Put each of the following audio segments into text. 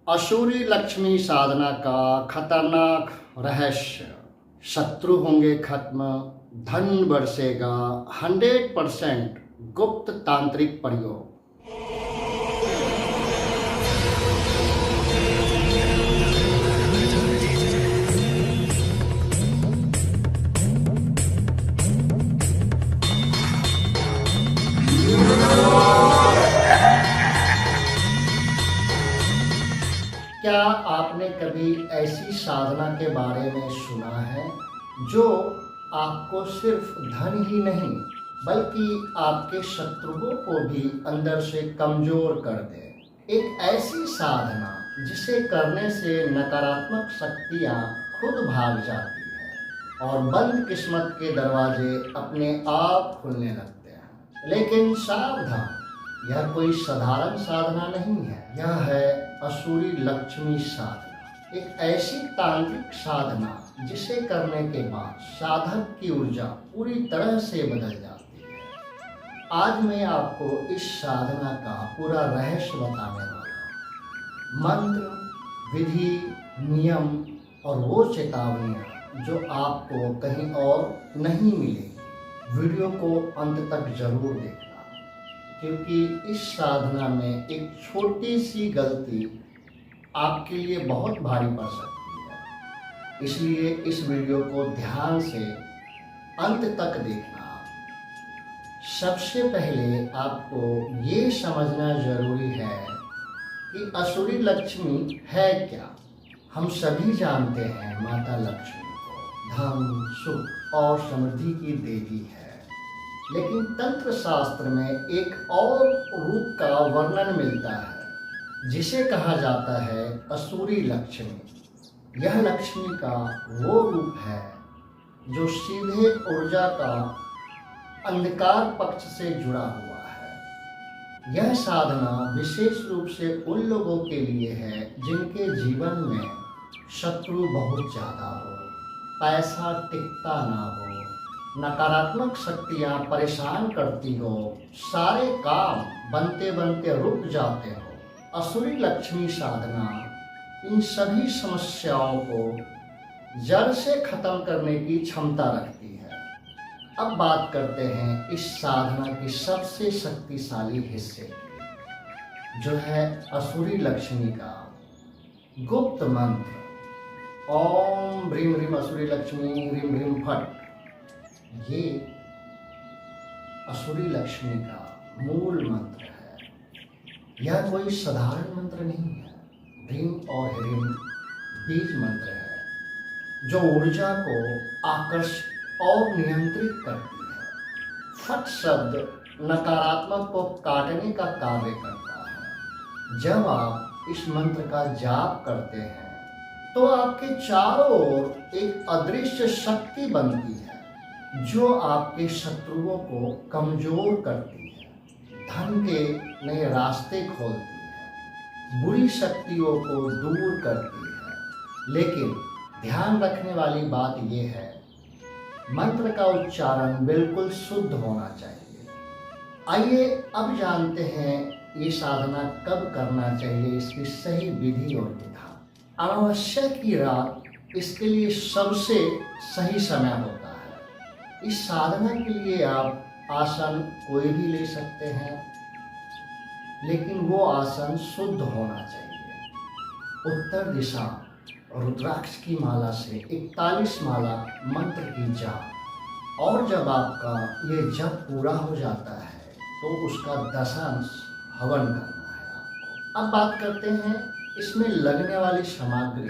असुरी लक्ष्मी साधना का खतरनाक रहस्य। शत्रु होंगे खत्म, धन बरसेगा। 100% गुप्त तांत्रिक प्रयोग। क्या आपने कभी ऐसी साधना के बारे में सुना है जो आपको सिर्फ धन ही नहीं बल्कि आपके शत्रुओं को भी अंदर से कमजोर कर दे? एक ऐसी साधना जिसे करने से नकारात्मक शक्तियां खुद भाग जाती है और बंद किस्मत के दरवाजे अपने आप खुलने लगते हैं। लेकिन सावधान, यह कोई साधारण साधना नहीं है। यह है असुरी लक्ष्मी साधना, एक ऐसी तांत्रिक साधना जिसे करने के बाद साधक की ऊर्जा पूरी तरह से बदल जाती है। आज मैं आपको इस साधना का पूरा रहस्य बताने वाला हूँ। मंत्र, विधि, नियम और वो चेतावनियाँ जो आपको कहीं और नहीं मिलेगी। वीडियो को अंत तक जरूर देखना, क्योंकि इस साधना में एक छोटी सी गलती आपके लिए बहुत भारी पड़ सकती है। इसलिए इस वीडियो को ध्यान से अंत तक देखना। सबसे पहले आपको ये समझना जरूरी है कि असुरी लक्ष्मी है क्या। हम सभी जानते हैं माता लक्ष्मी को धन, सुख और समृद्धि की देवी है। लेकिन तंत्र शास्त्र में एक और रूप का वर्णन मिलता है जिसे कहा जाता है असुरी लक्ष्मी। यह लक्ष्मी का वो रूप है जो सीधे ऊर्जा का अंधकार पक्ष से जुड़ा हुआ है। यह साधना विशेष रूप से उन लोगों के लिए है जिनके जीवन में शत्रु बहुत ज्यादा हो, पैसा टिकता ना हो, नकारात्मक शक्तियां परेशान करती हो, सारे काम बनते बनते रुक जाते हो। असुरी लक्ष्मी साधना इन सभी समस्याओं को जड़ से खत्म करने की क्षमता रखती है। अब बात करते हैं इस साधना की सबसे शक्तिशाली हिस्से की, जो है असुरी लक्ष्मी का गुप्त मंत्र। ओम ह्रीम ह्रीम असुरी लक्ष्मी ह्रीम ह्रीम फट। ये असुरी लक्ष्मी का मूल मंत्र है। यह कोई साधारण मंत्र नहीं है। ह्रीम और ह्रीम बीज मंत्र है जो ऊर्जा को आकर्षित और नियंत्रित करती है। फट शब्द नकारात्मक को काटने का कार्य करता है। जब आप इस मंत्र का जाप करते हैं तो आपके चारों ओर एक अदृश्य शक्ति बनती है जो आपके शत्रुओं को कमजोर करती है, धन के नए रास्ते खोलती है, बुरी शक्तियों को दूर करती है। लेकिन ध्यान रखने वाली बात यह है, मंत्र का उच्चारण बिल्कुल शुद्ध होना चाहिए। आइए अब जानते हैं ये साधना कब करना चाहिए, इसकी सही विधि और विधान। अमावस्या की रात इसके लिए सबसे सही समय होता है। इस साधना के लिए आप आसन कोई भी ले सकते हैं, लेकिन वो आसन शुद्ध होना चाहिए। उत्तर दिशा रुद्राक्ष की माला से 41 माला मंत्र की जाप, और जब आपका ये जप पूरा हो जाता है तो उसका दशांश हवन करना है आपको। अब बात करते हैं इसमें लगने वाली सामग्री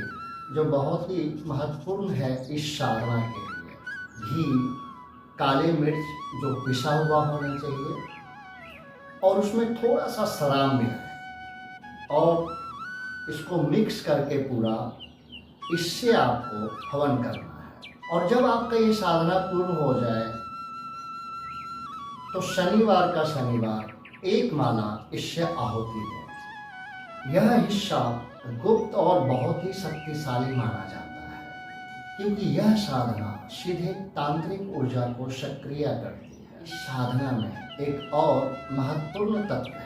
जो बहुत ही महत्वपूर्ण है इस साधना के लिए। घी, काले मिर्च जो पिसा हुआ होना चाहिए, और उसमें थोड़ा सा सराम मिलाएं और इसको मिक्स करके पूरा इससे आपको हवन करना है। और जब आपका ये साधना पूर्ण हो जाए तो शनिवार का शनिवार एक माला इससे आहुति दें। यह हिस्सा गुप्त और बहुत ही शक्तिशाली माना जाता है, क्योंकि यह साधना सीधे तांत्रिक ऊर्जा को सक्रिय करती है। इस साधना में एक और महत्वपूर्ण तत्व है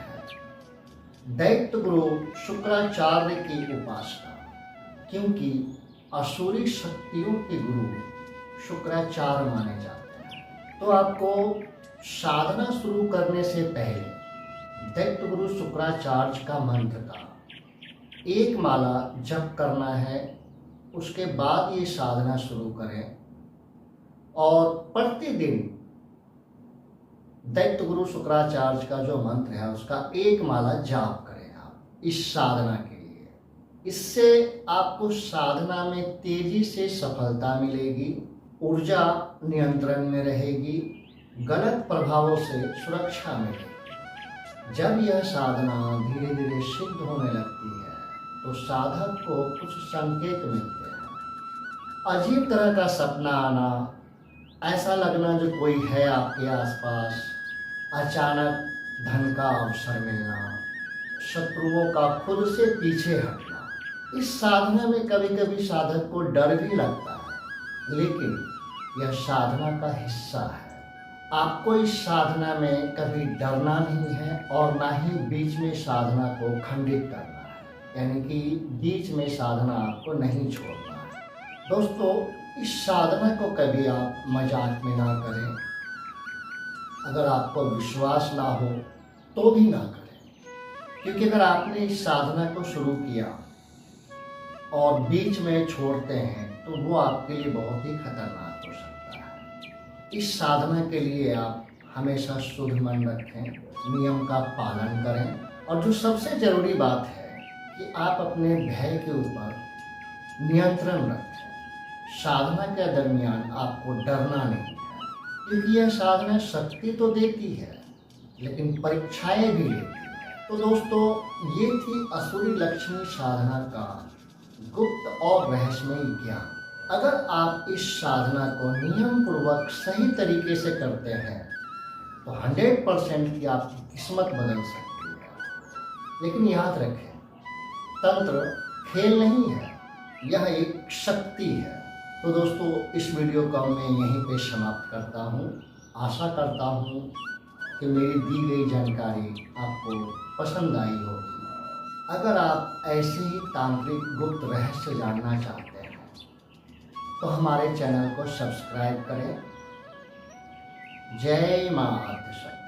दैत्य गुरु शुक्राचार्य की उपासना, क्योंकि असुरी शक्तियों के गुरु शुक्राचार्य माने जाते हैं। तो आपको साधना शुरू करने से पहले दैत्य गुरु शुक्राचार्य का मंत्र का एक माला जप करना है। उसके बाद ये साधना शुरू करें और प्रतिदिन दैत्य गुरु शुक्राचार्य का जो मंत्र है उसका एक माला जाप करें आप इस साधना के लिए। इससे आपको साधना में तेजी से सफलता मिलेगी, ऊर्जा नियंत्रण में रहेगी, गलत प्रभावों से सुरक्षा मिलेगी। जब यह साधना धीरे धीरे सिद्ध होने लगती है तो साधक को कुछ संकेत मिलते हैं। अजीब तरह का सपना आना, ऐसा लगना जो कोई है आपके आसपास, अचानक धन का अवसर मिलना, शत्रुओं का खुद से पीछे हटना। इस साधना में कभी कभी साधक को डर भी लगता है, लेकिन यह साधना का हिस्सा है। आपको इस साधना में कभी डरना नहीं है और ना ही बीच में साधना को खंडित करना है, यानी कि बीच में साधना आपको नहीं छोड़ना है। दोस्तों, इस साधना को कभी आप मजाक में ना करें। अगर आपको विश्वास ना हो तो भी ना करें, क्योंकि अगर आपने इस साधना को शुरू किया और बीच में छोड़ते हैं तो वो आपके लिए बहुत ही खतरनाक हो सकता है। इस साधना के लिए आप हमेशा शुद्ध मन रखें, नियम का पालन करें और जो सबसे ज़रूरी बात है कि आप अपने भय के ऊपर नियंत्रण रखें। साधना के दरमियान आपको डरना नहीं है, क्योंकि यह साधना शक्ति तो देती है लेकिन परीक्षाएं भी लेती है। तो दोस्तों, ये थी असुरी लक्ष्मी साधना का गुप्त और रहस्यमय ज्ञान। अगर आप इस साधना को नियम पूर्वक सही तरीके से करते हैं तो 100% की आपकी किस्मत बदल सकती है। लेकिन याद रखें, तंत्र खेल नहीं है, यह एक शक्ति है। तो दोस्तों, इस वीडियो को मैं यहीं पे समाप्त करता हूँ। आशा करता हूँ कि मेरी दी गई जानकारी आपको पसंद आई होगी। अगर आप ऐसे ही तांत्रिक गुप्त रहस्य जानना चाहते हैं तो हमारे चैनल को सब्सक्राइब करें। जय मां आद्यशक्ति।